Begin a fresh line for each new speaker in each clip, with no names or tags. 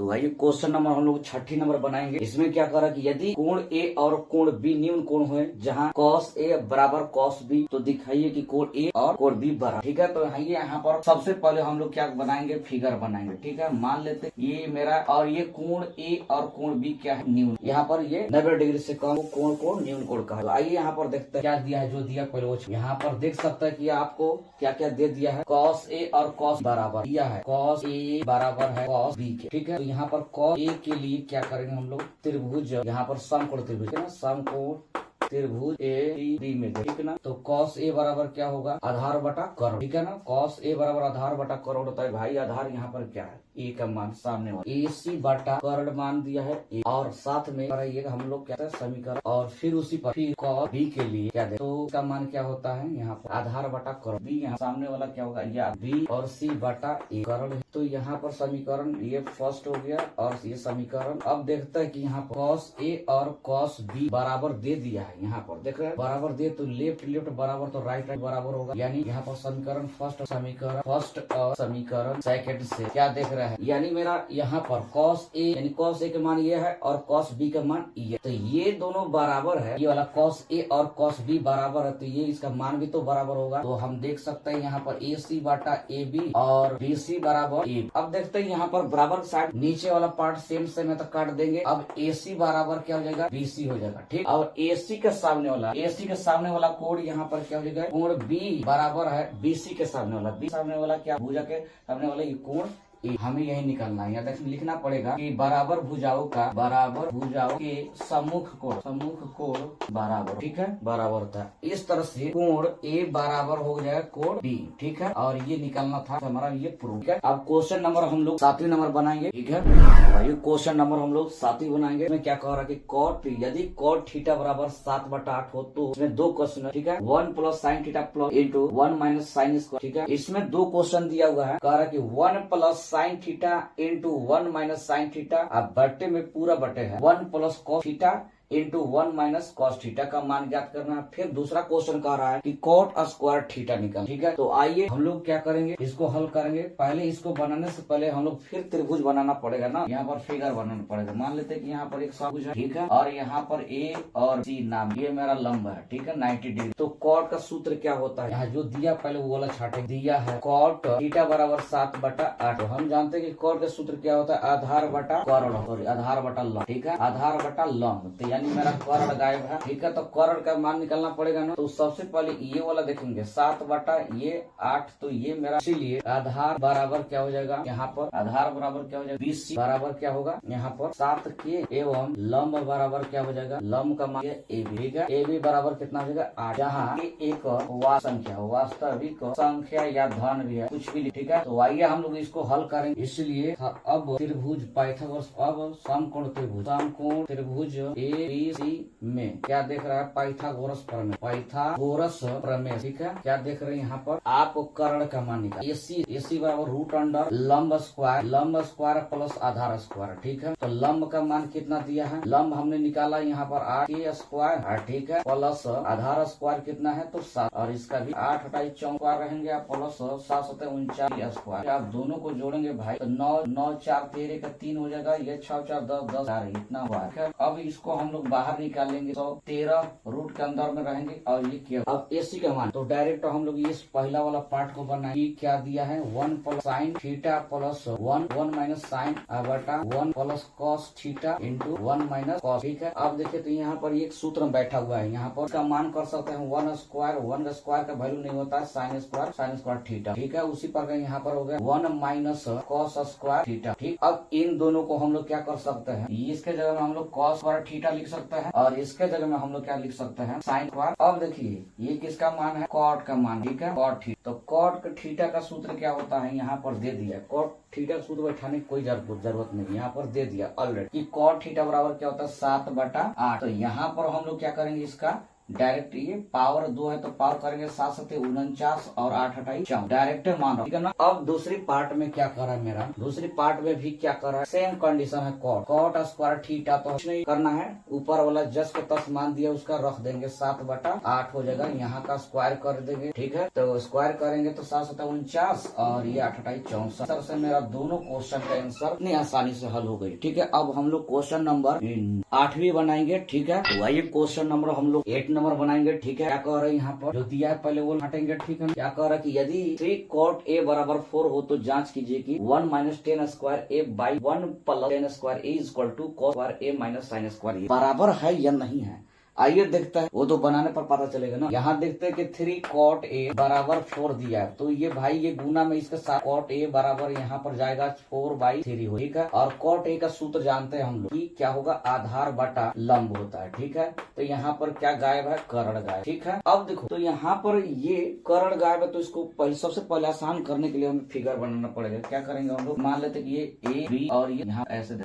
तो भाई question number हम लोग 6 नंबर बनाएंगे। इसमें क्या करा कि यदि कोण ए और कोण बी न्यून कोण हो जहाँ कॉस ए बराबर कॉस बी, तो दिखाइए कि कोण ए और कोण बी बराबर। ठीक है, तो यहाँ पर सबसे पहले हम लोग क्या बनाएंगे, फिगर बनाएंगे। ठीक है, मान लेते ये मेरा और ये कोण ए और कोण बी क्या है, न्यून। यहाँ पर ये 90 डिग्री से कम कोण को न्यून कोण कहा। तो आइए यहाँ पर देखते हैं क्या दिया है। जो दिया पहले वो यहाँ पर देख सकता है कि आपको क्या क्या दे दिया है। कॉस ए और कॉस बराबर दिया है, कॉस ए बराबर है कॉस बी के। ठीक है, तो यहाँ पर कॉस ए के लिए क्या करेंगे हम लोग, त्रिभुज, यहाँ पर समकोण त्रिभुज है ना, समकोण त्रिभुज ए बी में। ठीक है ना, तो कॉस ए बराबर क्या होगा, आधार बटा कर्ण। ठीक है ना, कॉस ए बराबर आधार बटा कर्ण होता है। भाई आधार यहाँ पर क्या है, ए का मान सामने वाला, ए सी बटा कर्ण मान दिया है ए, और साथ में हम लोग क्या है समीकरण, और फिर उसी पर फिर कॉस बी के लिए क्या दे, तो उसका मान क्या होता है यहाँ पर आधार बटा कर्ण। बी यहाँ सामने वाला क्या होगा, या बी और सी बटा ए कर्ण। तो यहाँ पर समीकरण ये फर्स्ट हो गया और ये समीकरण। अब देखते हैं कि यहाँ पर कॉस ए और कॉस बी बराबर दे दिया है। यहाँ पर देख रहे हैं बराबर दे, तो लेफ्ट लेफ्ट बराबर, तो राइट राइट बराबर होगा। यानी यहाँ पर समीकरण फर्स्ट और समीकरण सेकंड से क्या देख रहे हैं, यानी मेरा यहाँ पर कॉस ए यानी कॉस ए का मान ये है और कॉस बी का मान ये, तो ये दोनों बराबर है। ये वाला कॉस ए और कॉस बी बराबर है, तो ये इसका मान भी तो बराबर होगा। तो हम देख सकते हैं यहाँ पर ए सी बटा ए बी और बी सी बराबर ए। अब देखते हैं यहाँ पर बराबर साइड नीचे वाला पार्ट सेम सेम है तो काट देंगे। अब ए सी बराबर क्या हो जाएगा, बी सी हो जाएगा। ठीक, और ए सी के सामने वाला कोण यहाँ पर क्या हो जाएगा, कोण बी बराबर है बी सी के सामने वाला। बी सामने वाला क्या, भुजा के सामने वाला ये कोण, हमें यही निकालना है। यहाँ लिखना पड़ेगा कि बराबर भुजाओं के सम्मुख कोण बराबर। ठीक है, बराबर होता है। इस तरह से कोण ए बराबर हो जाएगा कोण बी। ठीक है, और ये निकालना था हमारा ये प्रूफ। ठीक है, अब क्वेश्चन नंबर हम लोग 7वां नंबर बनाएंगे। ठीक है भाई, क्वेश्चन नंबर हम लोग 7वां बनाएंगे। इसमें क्या कह रहा है कि कॉट, यदि कॉट थीटा बराबर 7/8 हो तो इसमें 2 क्वेश्चन है। ठीक है, 1 plus sine theta plus into 1 minus sine square. ठीक है, इसमें 2 क्वेश्चन दिया हुआ है। कह रहा है कि 1 plus sine theta into 1 minus sine theta, अब बटे में पूरा बटे है 1 plus cos theta into 1 minus cos theta का मान ज्ञात करना है। फिर दूसरा क्वेश्चन कह रहा है कि कॉट स्क्वायर थीटा निकाल। ठीक है, तो आइए हम लोग क्या करेंगे, इसको हल करेंगे। पहले इसको बनाने से पहले हम लोग फिर त्रिभुज बनाना पड़ेगा ना, यहाँ पर फिगर बनाना पड़ेगा। मान लेते हैं कि यहाँ पर एक समभुज है। ठीक है, और यहाँ पर ए और सी नाम, ये मेरा लंब है। ठीक है, 90 डिग्री। तो कॉट का सूत्र क्या होता है, यहाँ जो दिया पहले वो वाला छाटे दिया है, कॉट थीटा बराबर 7/8। तो हम जानते हैं कि कॉट का सूत्र क्या होता है, आधार बटा कर्ण, सॉरी आधार बटा लंब। ठीक है, आधार बटा लंब, तो यानी मेरा कर्ण गायब है। ठीक है, तो कर्ण का मान निकालना पड़ेगा ना। तो सबसे पहले ये वाला देखेंगे 7/8, तो ये मेरा, इसीलिए आधार बराबर क्या हो जाएगा, यहाँ पर आधार बराबर क्या हो जाएगा, BC बराबर क्या होगा, यहाँ पर 7 के एवं लंब बराबर क्या हो जाएगा, लंब का मान AB। ठीक है, AB बराबर कितना हो जाएगा 8, जहाँ एक वास्तविक संख्या या धन भी है, कुछ भी। ठीक है, तो आइए हम लोग इसको हल करेंगे। इसलिए अब त्रिभुज पाइथागोरस, अब समकोण त्रिभुज ABC में क्या देख रहा है, पाइथागोरस प्रमेय। ठीक है, क्या देख रहे हैं यहाँ पर, आपको कर्ण का मान निकाल, AC बराबर रूट अंडर लंब स्क्वायर प्लस आधार स्क्वायर। ठीक है, तो लंब का मान कितना दिया है, लंब हमने निकाला यहाँ पर 8 स्क्वायर। ठीक है, प्लस आधार स्क्वायर कितना है, तो 7, और इसका भी 8 × 4 रहेंगे, प्लस 7 × 49 स्क्वायर। आप दोनों को जोड़ेंगे भाई, तो 9 4 13 का 3 हो जाएगा, ये 6 4 10 इतना हुआ है। अब इसको हम लोग बाहर निकालेंगे, तो 13 रूट के अंदर में रहेंगे, और ये क्या, अब AC का मान, तो डायरेक्ट हम लोग इस पहला वाला पार्ट को बनाएंगे। क्या दिया है, 1 plus sine theta plus 1 minus sine बटा 1 plus cos theta into 1 minus cos. ठीक है, अब देखिए तो यहाँ पर एक सूत्र बैठा हुआ है, यहाँ पर का मान कर सकते हैं 1 स्क्वायर का वैल्यू नहीं होता है, साइन स्क्वायर थीटा। ठीक है, उसी पर यहाँ पर हो गया 1 माइनस कॉस स्क्वायर थीटा। ठीक, अब इन दोनों को हम लोग क्या कर सकते हैं, इसके जगह में हम लोग कॉस स्क्वायर थीटा लिख सकते हैं, और इसके जगह में हम लोग क्या लिख सकते हैं, साइन स्क्वायर। अब देखिए ये किसका मान है, कॉट का मान। ठीक है, कॉट थीटा, तो कॉट थीटा का सूत्र क्या होता है, यहाँ पर दे दिया। कॉट थीटा का सूत्र बैठाने की कोई जरूरत नहीं, यहाँ पर दे दिया ऑलरेडी कि कॉट थीटा बराबर क्या होता है 7/8। तो यहाँ पर हम लोग क्या करेंगे, इसका डायरेक्ट ये पावर 2 है तो पावर करेंगे 7 7 49 और 8 28 54 डायरेक्ट मान रहा हूं, ठीक है ना। अब दूसरी पार्ट में क्या कर रहा है मेरा, दूसरी पार्ट में भी क्या कर रहा है, सेम कंडीशन है कॉट स्क्वायर थीटा, तो कुछ नहीं करना है, ऊपर वाला जस्ट के तस मान दिया उसका रख देंगे 7/8 हो जाएगा, यहाँ का स्क्वायर कर देंगे, ठीक है। तो स्क्वायर करेंगे तो 7 7 49 और ये 8 28 64। तरह से मेरा दोनों क्वेश्चन का आंसर इतनी आसानी से हल हो गई, ठीक है। अब हम लोग क्वेश्चन नंबर 8 बनाएंगे, ठीक है। तो आइए क्वेश्चन नंबर हम लोग 8 नंबर बनाएंगे, ठीक है। क्या कह रहे हैं यहाँ पर जो दिया है पहले वो हटेंगे, ठीक है। क्या कह रहा है कि यदि 3 cot a बराबर 4 हो तो जांच कीजिए कि 1 - 10 square a by 1 + 10 square a equal to cos square a minus sin square a बराबर है या नहीं है। आइए देखते हैं, वो तो बनाने पर पता चलेगा ना। यहाँ देखते हैं कि 3 cot a बराबर 4 दिया है, तो ये भाई ये गुना में इसके साथ cot a बराबर यहाँ पर जाएगा 4/3 हो, ठीक है। और cot a का सूत्र जानते हैं हम लोग कि क्या होगा, आधार बटा लंब होता है, ठीक है। तो यहाँ पर क्या गायब है, कर्ण गायब, ठीक है। अब देखो तो यहाँ पर ये कर्ण गायब है, तो इसको सबसे पहले आसान करने के लिए हमें फिगर बनाना पड़ेगा। क्या करेंगे हम लोग, मान लेते कि ये a b और ये यहाँ ऐसे a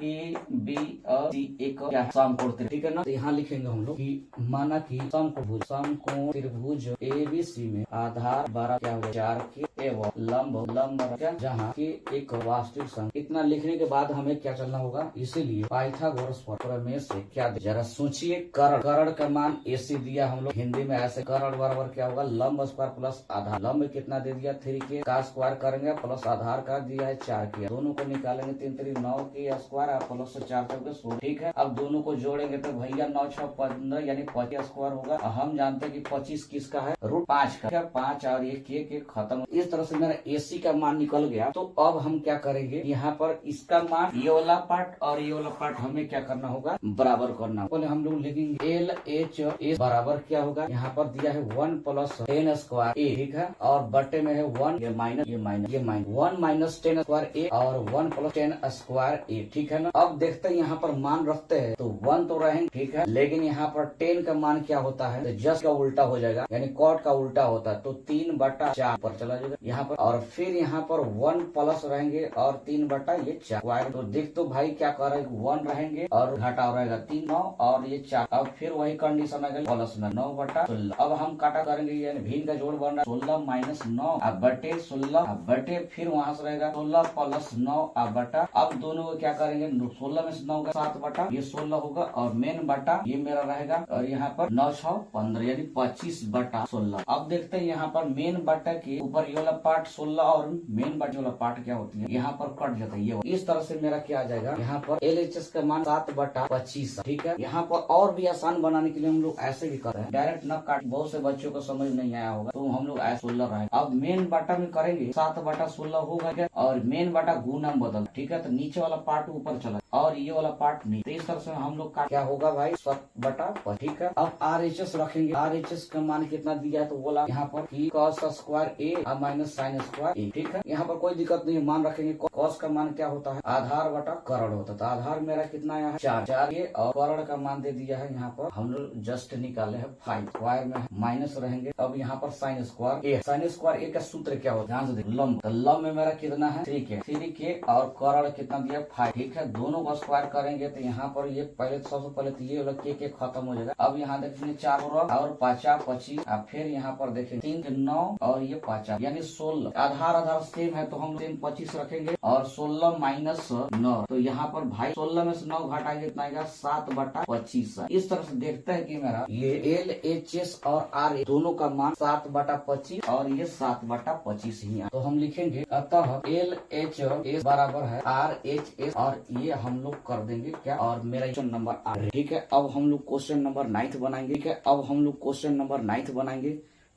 b और c एक समकोण, ठीक है ना। तो यहाँ लिखेंगे हम लोग कि माना कि समकोण त्रिभुज ABC में आधार 12 क्या होगा 4 के एवं लंब क्या, जहाँ के एक वास्तविक संख्या। इतना लिखने के बाद हमें क्या चलना होगा, इसीलिए पाइथागोरस प्रमेय से क्या जरा सोचिए, कर्ण का मान AC दिया हम लोग हिंदी में ऐसे, कर्ण बराबर क्या होगा, लंब स्क्वायर प्लस आधार। लंब कितना दे दिया 3 के का स्क्वायर करेंगे प्लस आधार का दिया है 4 के, दोनों को निकालेंगे 3 3 9 के स्क्वायर प्लस 4 के 16, ठीक है। अब दोनों को जोड़ेंगे तो भैया 9 6 15 यानी 25 स्क्वायर होगा। हम जानते हैं कि 25 किसका है, √5 का, 5 और 1 के खत्म। इस तरह से मेरा AC का मान निकल गया। तो अब हम क्या करेंगे, यहाँ पर इसका मान ये वाला पार्ट और ये वाला पार्ट हमें क्या करना होगा, बराबर करना। पहले हम लोग लिखेंगे LHS बराबर क्या होगा, यहाँ पर दिया है 1 + 10 स्क्वायर a, ठीक है। और बटे में है 1, ये माइनस 1 - 10 स्क्वायर a और 1 + 10 स्क्वायर a, ठीक है ना। अब देखते हैं यहाँ पर मान रखते हैं तो 1 तो रहेंगे, ठीक है। लेकिन यहाँ पर 10 का मान क्या होता है, तो जस्ट का उल्टा हो जाएगा, यानी कॉट का उल्टा होता है, तो 3/4 पर चला जाएगा यहाँ पर। और फिर यहाँ पर 1 प्लस रहेंगे और 3/4, तो देख तो भाई क्या कर रहे हैं, 1 रहेंगे और घटाव रहेगा 3 9 और ये 4। अब फिर वही कंडीशन आ गई प्लस में 9/16। अब हम काटा करेंगे, यानी भिन्न का जोड़ बन रहा है 16 - 9 अब बटे 16 अब बटे फिर वहां से रहेगा 16 + 9 अब बटा। अब दोनों को क्या करेंगे, 16 में से 9 का 7 ये 16 होगा और मेन बटा ये मेरा रहेगा, और यहाँ पर 9 6 15 यानी 25/16। अब देखते हैं यहाँ पर मेन बटा के ऊपर ये वाला पार्ट 16 और मेन बटा वाला पार्ट क्या होती है, यहाँ पर कट जाता है ये। इस तरह से मेरा क्या आ जाएगा, यहाँ पर LHS का मान 7/25, ठीक है। यहाँ पर और भी आसान बनाने के लिए हम लोग ऐसे भी कर रहे हैं, डायरेक्ट न काट, बहुत से बच्चों को समझ नहीं आया होगा, तो हम लोग ऐसे 16 रहे। अब मेन बटा में करेंगे 7/16 होगा क्या, और मेन बटा गुना में बदल, ठीक है। तो नीचे वाला पार्ट ऊपर चला और ये वाला पार्ट नहीं, तो इस तरह से हम लोग क्या होगा भाई 7/5, ठीक है। अब RHS रखेंगे, RHS का मान कितना दिया है, तो बोला यहाँ पर कि cos square a minus sin square a, ठीक है। यहाँ पर कोई दिक्कत नहीं, मान रखेंगे। cos का मान क्या होता है, आधार बटा कर्ण होता है, तो आधार मेरा कितना आया है 4 ये, और कर्ण का मान दे दिया है यहाँ पर हम लोग जस्ट निकाले हैं 5, स्क्वायर में माइनस रहेंगे। अब यहाँ पर sin स्क्वायर a का सूत्र क्या होता है, ध्यान से देखो, लंब, तो लंब में मेरा कितना है 3 के और कर्ण कितना दिया 5, ठीक है। दोनों को स्क्वायर करेंगे तो यहाँ पर ये पहले सबसे पहले तो ये वाला के खत्म हो जाएगा। अब यहाँ देखेंगे 4 और 5 25, और फिर यहाँ पर देखेंगे 3 के 9 और ये 5 यानी 16। आधार सेम है तो हम सेम 25 रखेंगे और 16 माइनस 9, तो यहाँ पर भाई 16 में से 9 घटाएंगे इतना आएगा 7/25। इस तरह से देखते हैं कि मेरा ये LHS और R दोनों का मान 7/25 और ये 7/25 ही है। तो हम लिखेंगे अतः LHS बराबर है RHS और ये हम लोग कर देंगे क्या, और मेरा क्वेश्चन नंबर 8, ठीक है। अब हम लोग क्वेश्चन नंबर 9 बनाएंगे, ठीक है। अब हम लोग क्वेश्चन नंबर 9 बनाएंगे,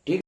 ठीक।